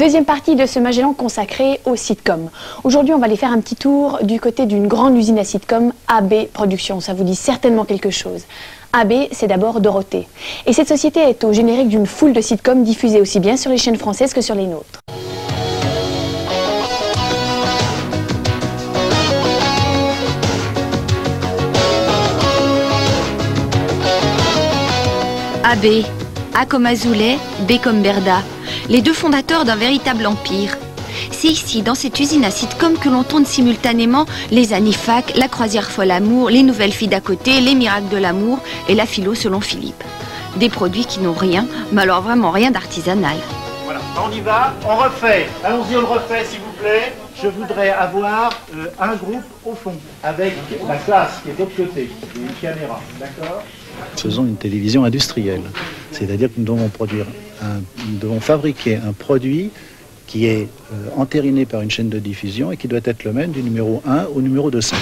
Deuxième partie de ce Magellan consacré aux sitcoms. Aujourd'hui, on va aller faire un petit tour du côté d'une grande usine à sitcoms, AB Productions. Ça vous dit certainement quelque chose. AB, c'est d'abord Dorothée. Et cette société est au générique d'une foule de sitcoms diffusés aussi bien sur les chaînes françaises que sur les nôtres. AB, A comme Azoulay, B comme Berda, les deux fondateurs d'un véritable empire. C'est ici, dans cette usine à sitcom, que l'on tourne simultanément les Anifac, La croisière folle amour, Les nouvelles filles d'à côté, Les miracles de l'amour et La philo selon Philippe. Des produits qui n'ont rien, mais alors vraiment rien d'artisanal. Voilà, on y va, on refait. Allons-y, on le refait s'il vous plaît. Je voudrais avoir un groupe au fond, avec la classe qui est de l'autre côté, et une caméra, d'accord? Faisons une télévision industrielle, c'est-à-dire que nous devons fabriquer un produit qui est entériné par une chaîne de diffusion et qui doit être le même du numéro 1 au numéro 200.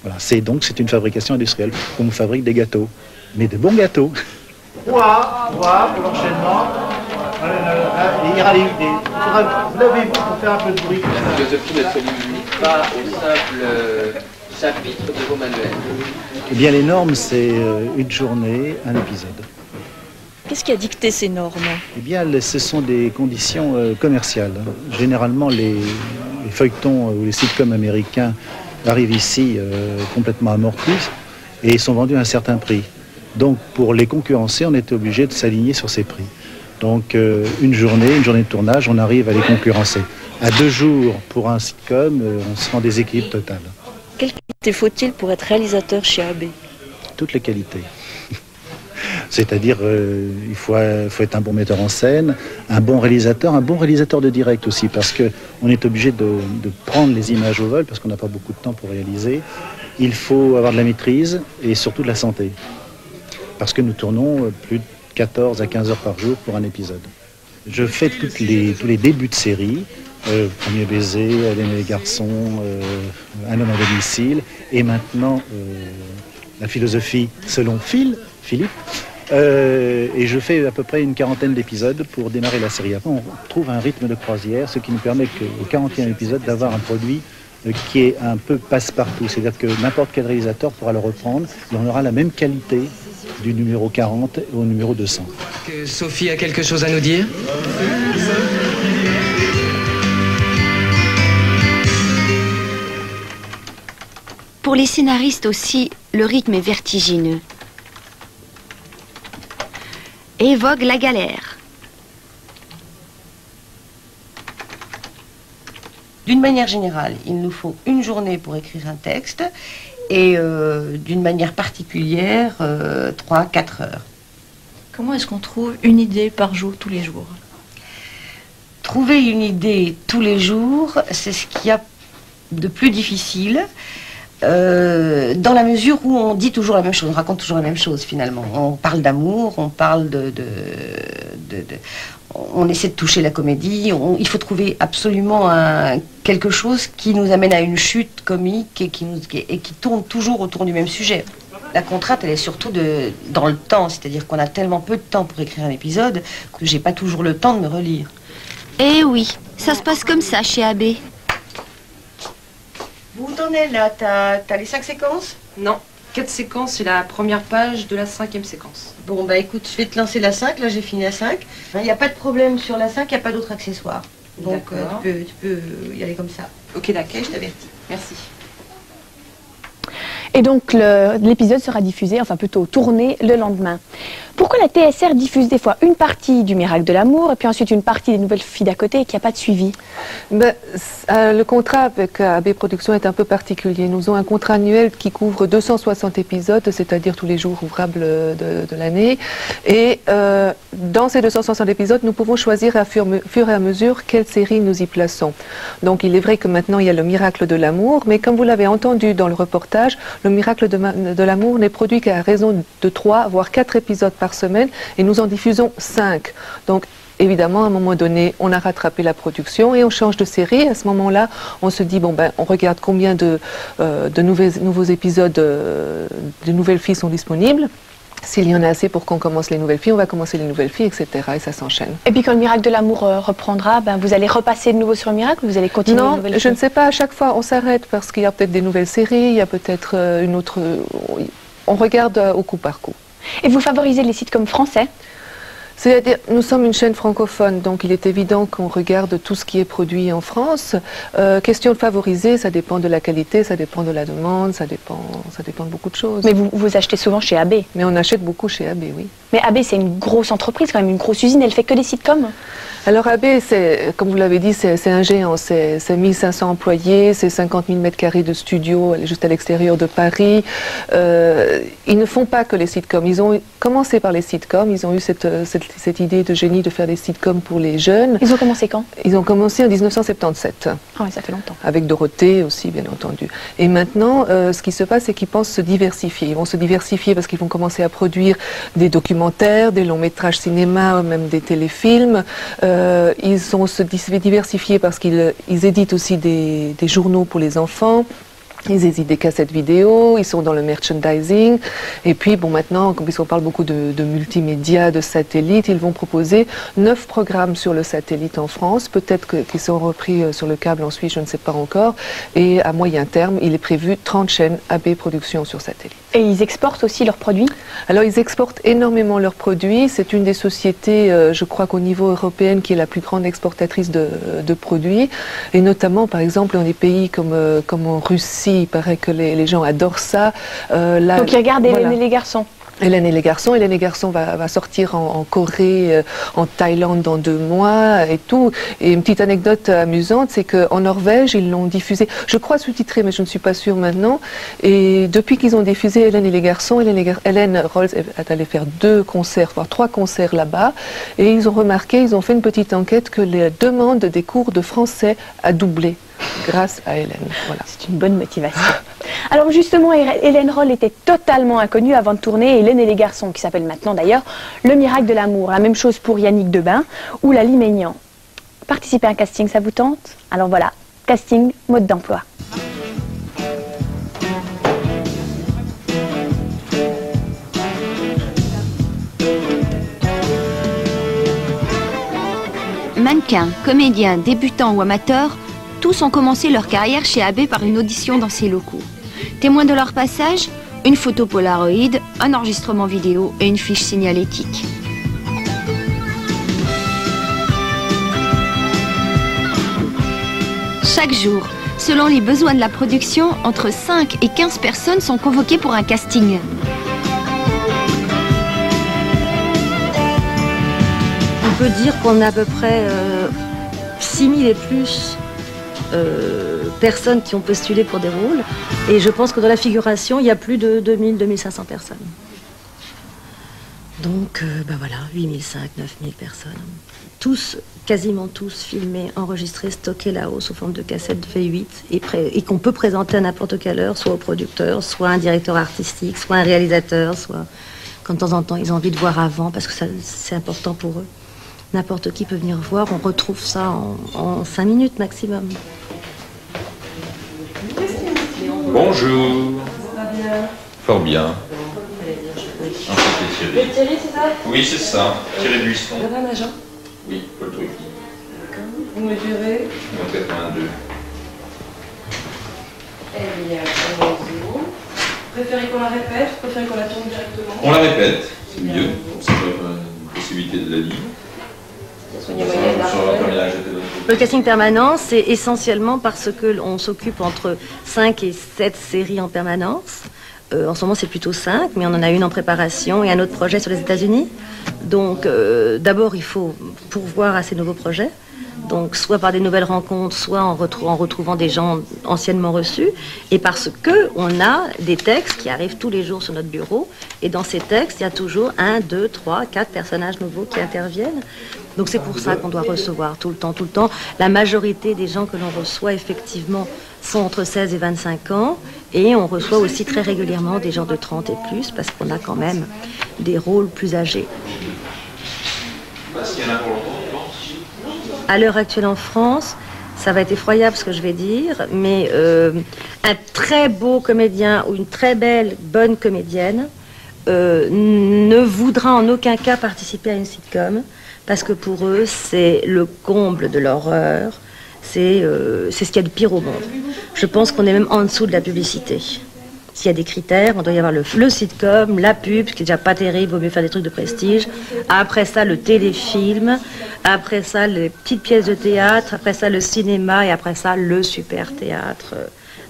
Voilà, c'est une fabrication industrielle. On fabrique des gâteaux, mais de bons gâteaux. Moi, pour l'enchaînement. Vous l'avez-vous pour faire un peu de bruit? La philosophie ne se limite pas au simple chapitre de vos manuels. Eh bien, les normes, c'est une journée, un épisode. Qu'est-ce qui a dicté ces normes? Eh bien, ce sont des conditions commerciales. Généralement, les feuilletons ou les sitcoms américains arrivent ici complètement amortis et sont vendus à un certain prix. Donc, pour les concurrencer, on était obligé de s'aligner sur ces prix. Donc, une journée de tournage, on arrive à les concurrencer. À 2 jours pour un sitcom, on se rend des équilibres totales. Quelles qualités faut-il pour être réalisateur chez AB? Toutes les qualités. C'est-à-dire, il faut être un bon metteur en scène, un bon réalisateur de direct aussi, parce qu'on est obligé de prendre les images au vol, parce qu'on n'a pas beaucoup de temps pour réaliser. Il faut avoir de la maîtrise et surtout de la santé, parce que nous tournons plus de 14 à 15 heures par jour pour un épisode. Je fais tous les débuts de série, Premier baiser, Hélène et les garçons, Un homme à domicile, et maintenant La philosophie selon Philippe. Et je fais à peu près une 40aine d'épisodes pour démarrer la série. Après, on trouve un rythme de croisière, ce qui nous permet qu'au 40e épisode d'avoir un produit qui est un peu passe-partout. C'est-à-dire que n'importe quel réalisateur pourra le reprendre et on aura la même qualité du numéro 40 au numéro 200. Que Sophie a quelque chose à nous dire? Pour les scénaristes aussi, le rythme est vertigineux. Et vogue la galère. D'une manière générale, il nous faut une journée pour écrire un texte et d'une manière particulière, 3-4 heures. Comment est-ce qu'on trouve une idée par jour, tous les jours? Trouver une idée tous les jours, c'est ce qu'il y a de plus difficile. Dans la mesure où on dit toujours la même chose, on raconte toujours la même chose finalement. On parle d'amour, on parle on essaie de toucher la comédie. Il faut trouver absolument quelque chose qui nous amène à une chute comique et qui tourne toujours autour du même sujet. La contrainte, elle est surtout dans le temps, c'est-à-dire qu'on a tellement peu de temps pour écrire un épisode que j'ai pas toujours le temps de me relire. Eh oui, ça se passe comme ça chez AB. Où t'en es là? T'as les 5 séquences? Non, 4 séquences, c'est la première page de la 5e séquence. Bon bah écoute, je vais te lancer la 5, là j'ai fini la 5. Il n'y a pas de problème sur la 5, il n'y a pas d'autres accessoires. Donc tu peux y aller comme ça. Ok d'accord, je t'avertis. Merci. Et donc l'épisode sera diffusé, enfin plutôt tourné le lendemain. Pourquoi la TSR diffuse des fois une partie du Miracle de l'amour et puis ensuite une partie des Nouvelles filles d'à côté et qu'il n'y a pas de suivi? Le contrat avec AB Productions est un peu particulier. Nous avons un contrat annuel qui couvre 260 épisodes, c'est-à-dire tous les jours ouvrables de l'année. Et dans ces 260 épisodes, nous pouvons choisir à fur et à mesure quelle série nous y plaçons. Donc il est vrai que maintenant il y a le Miracle de l'amour, mais comme vous l'avez entendu dans le reportage, le Miracle de l'amour n'est produit qu'à raison de 3 voire 4 épisodes par semaine et nous en diffusons 5. Donc évidemment, à un moment donné, on a rattrapé la production et on change de série. À ce moment-là, on se dit, bon ben, on regarde combien de nouveaux épisodes de Nouvelles filles sont disponibles. S'il y en a assez pour qu'on commence les nouvelles filles, on va commencer les nouvelles filles, etc. Et ça s'enchaîne. Et puis quand le Miracle de l'amour reprendra, ben, vous allez repasser de nouveau sur le Miracle ou vous allez continuer Non, les nouvelles je ne sais pas, à chaque fois on s'arrête parce qu'il y a peut-être des nouvelles séries, il y a peut-être une autre... On regarde au coup par coup. Et vous favorisez les sitcoms français? C'est-à-dire, nous sommes une chaîne francophone, donc il est évident qu'on regarde tout ce qui est produit en France. Question de favoriser, ça dépend de la qualité, ça dépend de la demande, ça dépend de beaucoup de choses. Mais vous achetez souvent chez AB? Mais on achète beaucoup chez AB, oui. Mais AB, c'est une grosse entreprise, quand même, une grosse usine, elle fait que des sitcoms? Alors AB, comme vous l'avez dit, c'est un géant, c'est 1500 employés, c'est 50 000 mètres carrés de studio juste à l'extérieur de Paris. Ils ne font pas que les sitcoms, ils ont commencé par les sitcoms, ils ont eu cette idée de génie de faire des sitcoms pour les jeunes. Ils ont commencé quand? Ils ont commencé en 1977. Ah oui, ça fait longtemps. Avec Dorothée aussi, bien entendu. Et maintenant, ce qui se passe, c'est qu'ils pensent se diversifier. Ils vont se diversifier parce qu'ils vont commencer à produire des documentaires, des longs métrages cinéma, même des téléfilms. Ils vont se diversifier parce qu'ils éditent aussi des journaux pour les enfants. Ils éditent des cassettes vidéo, ils sont dans le merchandising. Et puis, bon, maintenant, puisqu'on parle beaucoup de multimédia, de satellites, ils vont proposer 9 programmes sur le satellite en France. Peut-être qu'ils seront repris sur le câble en Suisse, je ne sais pas encore. Et à moyen terme, il est prévu 30 chaînes AB Productions sur satellite. Et ils exportent aussi leurs produits? Alors, ils exportent énormément leurs produits. C'est une des sociétés, je crois qu'au niveau européen, qui est la plus grande exportatrice de produits. Et notamment, par exemple, dans des pays comme en Russie, il paraît que les gens adorent ça. Donc ils regardent Hélène et les garçons. Hélène et les garçons. Hélène et les garçons va sortir en Corée, en Thaïlande dans 2 mois et tout. Et une petite anecdote amusante, c'est qu'en Norvège, ils l'ont diffusé, je crois sous-titré, mais je ne suis pas sûre maintenant. Et depuis qu'ils ont diffusé Hélène et les garçons, Hélène Rolls est allée faire 2 concerts, voire 3 concerts là-bas. Et ils ont remarqué, ils ont fait une petite enquête que les demandes des cours de français a doublé grâce à Hélène. Voilà. C'est une bonne motivation. Alors justement, Hélène Roll était totalement inconnue avant de tourner Hélène et les garçons, qui s'appelle maintenant d'ailleurs Le Miracle de l'amour. La même chose pour Yannick Debain ou Lali Maignan. Participer à un casting, ça vous tente? Alors voilà, casting, mode d'emploi. Mannequins, comédiens, débutants ou amateurs, tous ont commencé leur carrière chez AB par une audition dans ses locaux. Témoins de leur passage, une photo Polaroid, un enregistrement vidéo et une fiche signalétique. Chaque jour, selon les besoins de la production, entre 5 et 15 personnes sont convoquées pour un casting. On peut dire qu'on a à peu près 6000 et plus personnes qui ont postulé pour des rôles. Et je pense que dans la figuration, il y a plus de 2000-2500 personnes. Donc, voilà, 8005, 9000 personnes. Tous, quasiment tous, filmés, enregistrés, stockés là-haut sous forme de cassette V8 et qu'on peut présenter à n'importe quelle heure, soit au producteur, soit un directeur artistique, soit un réalisateur, soit quand de temps en temps ils ont envie de voir avant parce que c'est important pour eux. N'importe qui peut venir voir, on retrouve ça en 5 minutes maximum. Bonjour. Ça va bien? Fort bien. Enchanté Thierry. Thierry, c'est ça? Oui, c'est ça. Thierry Buisson. Vous avez un agent? Oui, Paul Trucchi. D'accord. Vous mesurez? 82. Eh bien, bonjour. Préférez qu'on la répète? Préférez qu'on la tourne directement? On la répète, c'est mieux. Ça donne une possibilité de la lire. Le casting permanent, c'est essentiellement parce qu'on s'occupe entre 5 et 7 séries en permanence. En ce moment, c'est plutôt 5, mais on en a une en préparation et un autre projet sur les États-Unis. Donc, d'abord, il faut pourvoir à ces nouveaux projets. Donc, soit par des nouvelles rencontres, soit en retrouvant des gens anciennement reçus. Et parce qu'on a des textes qui arrivent tous les jours sur notre bureau. Et dans ces textes, il y a toujours 1, 2, 3, 4 personnages nouveaux qui interviennent. Donc, c'est pour ça qu'on doit recevoir tout le temps. La majorité des gens que l'on reçoit, effectivement, sont entre 16 et 25 ans. Et on reçoit aussi très régulièrement des gens de 30 et plus, parce qu'on a quand même des rôles plus âgés. À l'heure actuelle en France, ça va être effroyable ce que je vais dire, mais un très beau comédien ou une très belle, bonne comédienne ne voudra en aucun cas participer à une sitcom, parce que pour eux, c'est le comble de l'horreur, c'est ce qu'il y a de pire au monde. Je pense qu'on est même en dessous de la publicité. S'il y a des critères, on doit y avoir le sitcom, la pub, ce qui est déjà pas terrible, vaut mieux faire des trucs de prestige. Après ça, le téléfilm, après ça, les petites pièces de théâtre, après ça, le cinéma, et après ça, le super théâtre,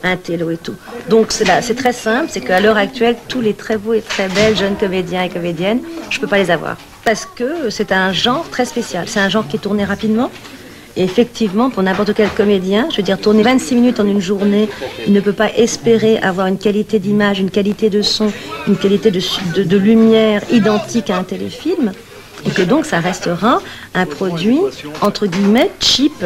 un télo et tout. Donc c'est très simple, c'est qu'à l'heure actuelle, tous les très beaux et très belles jeunes comédiens et comédiennes, je peux pas les avoir. Parce que c'est un genre très spécial, c'est un genre qui est tourné rapidement. Et effectivement, pour n'importe quel comédien, je veux dire, tourner 26 minutes en une journée, il ne peut pas espérer avoir une qualité d'image, une qualité de son, une qualité de lumière identique à un téléfilm. Et que donc, ça restera un produit, entre guillemets, cheap.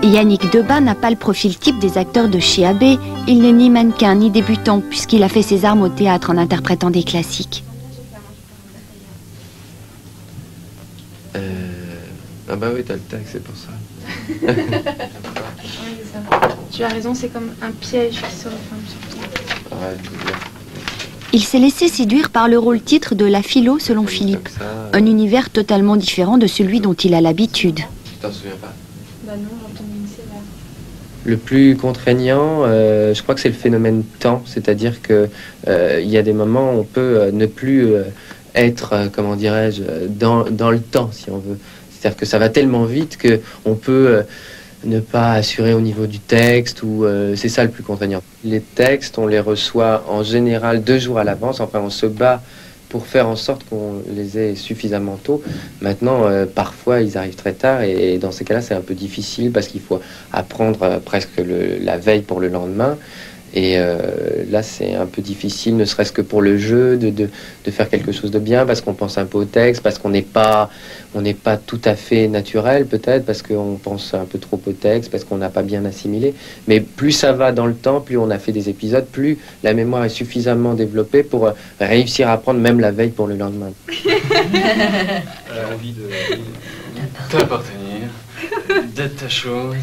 Yannick Debat n'a pas le profil type des acteurs de chez AB. Il n'est ni mannequin ni débutant, puisqu'il a fait ses armes au théâtre en interprétant des classiques. Ah bah oui, t'as le texte, c'est pour ça. Tu as raison, c'est comme un piège qui se referme sur toi. Il s'est laissé séduire par le rôle titre de la philo selon Philippe, un univers totalement différent de celui dont il a l'habitude. Tu t'en souviens pas? Bah non, j'entends une sévère. Le plus contraignant, je crois que c'est le phénomène temps, c'est-à-dire que il y a des moments où on peut ne plus être, comment dirais-je, dans le temps, si on veut. C'est-à-dire que ça va tellement vite qu'on peut ne pas assurer au niveau du texte, ou c'est ça le plus contraignant. Les textes, on les reçoit en général 2 jours à l'avance, enfin on se bat pour faire en sorte qu'on les ait suffisamment tôt. Maintenant, parfois, ils arrivent très tard, et dans ces cas-là, c'est un peu difficile, parce qu'il faut apprendre presque la veille pour le lendemain. Et là, c'est un peu difficile, ne serait-ce que pour le jeu, de faire quelque chose de bien, parce qu'on pense un peu au texte, parce qu'on n'est pas tout à fait naturel, peut-être, parce qu'on pense un peu trop au texte, parce qu'on n'a pas bien assimilé. Mais plus ça va dans le temps, plus on a fait des épisodes, plus la mémoire est suffisamment développée pour réussir à apprendre même la veille pour le lendemain. J'ai envie d'appartenir, d'être ta chose,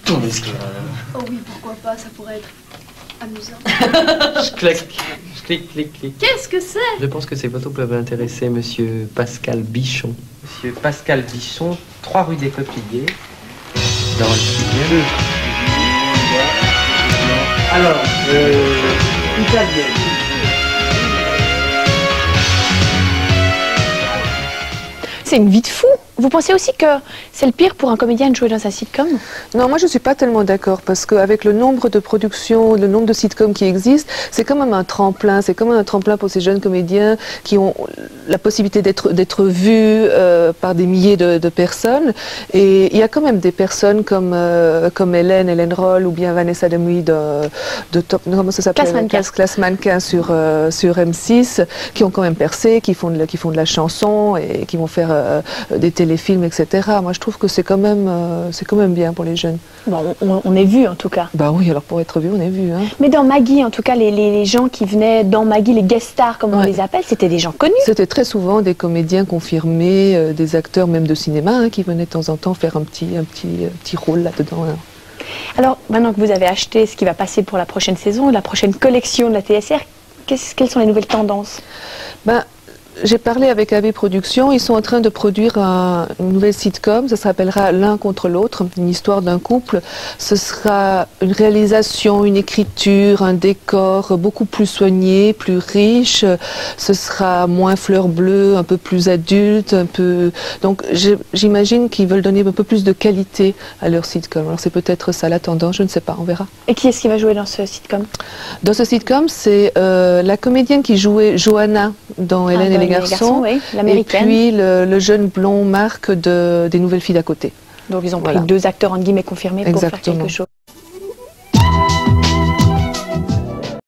ton esclave. Oh oui, pourquoi pas, ça pourrait être amusant. Je clique, clique. Qu'est-ce que c'est? Je pense que ces photos peuvent intéresser Monsieur Pascal Bichon. Monsieur Pascal Bichon, 3 rue des Peupliers, dans le Sud. Alors, italienne. C'est une vie de fou. Vous pensez aussi que c'est le pire pour un comédien de jouer dans un sitcom? Non, moi je ne suis pas tellement d'accord, parce qu'avec le nombre de productions, le nombre de sitcoms qui existent, c'est quand même un tremplin. C'est comme un tremplin pour ces jeunes comédiens qui ont la possibilité d'être vus par des milliers de personnes. Et il y a quand même des personnes comme Hélène Roll ou bien Vanessa Demouy de Top, comment ça s'appelle, Classe Mannequin sur M6, qui ont quand même percé, qui font de la chanson et qui vont faire des téléfilms, etc. Moi, je trouve que c'est quand même bien pour les jeunes. Bon, on est vu en tout cas. Bah oui, alors pour être vu, on est vu. Hein. Mais dans Maggie, en tout cas, les gens qui venaient dans Maggie, les guest stars, comme on les appelle, c'était des gens connus. C'était très souvent des comédiens confirmés, des acteurs même de cinéma, hein, qui venaient de temps en temps faire un petit rôle là-dedans. Hein. Alors, maintenant que vous avez acheté ce qui va passer pour la prochaine saison, la prochaine collection de la TSR, quelles sont les nouvelles tendances? J'ai parlé avec AB Productions, ils sont en train de produire une nouvelle sitcom, ça s'appellera L'un contre l'autre, une histoire d'un couple. Ce sera une réalisation, une écriture, un décor beaucoup plus soigné, plus riche. Ce sera moins fleur bleue, un peu plus adulte, un peu... Donc j'imagine qu'ils veulent donner un peu plus de qualité à leur sitcom. Alors c'est peut-être ça la tendance, je ne sais pas, on verra. Et qui est-ce qui va jouer dans ce sitcom? Dans ce sitcom, c'est la comédienne qui jouait Johanna dans Hélène et les garçons, oui, et puis le jeune blond Marc des Nouvelles Filles d'à côté. Donc ils ont pris 2 acteurs en guillemets confirmés pour faire quelque chose.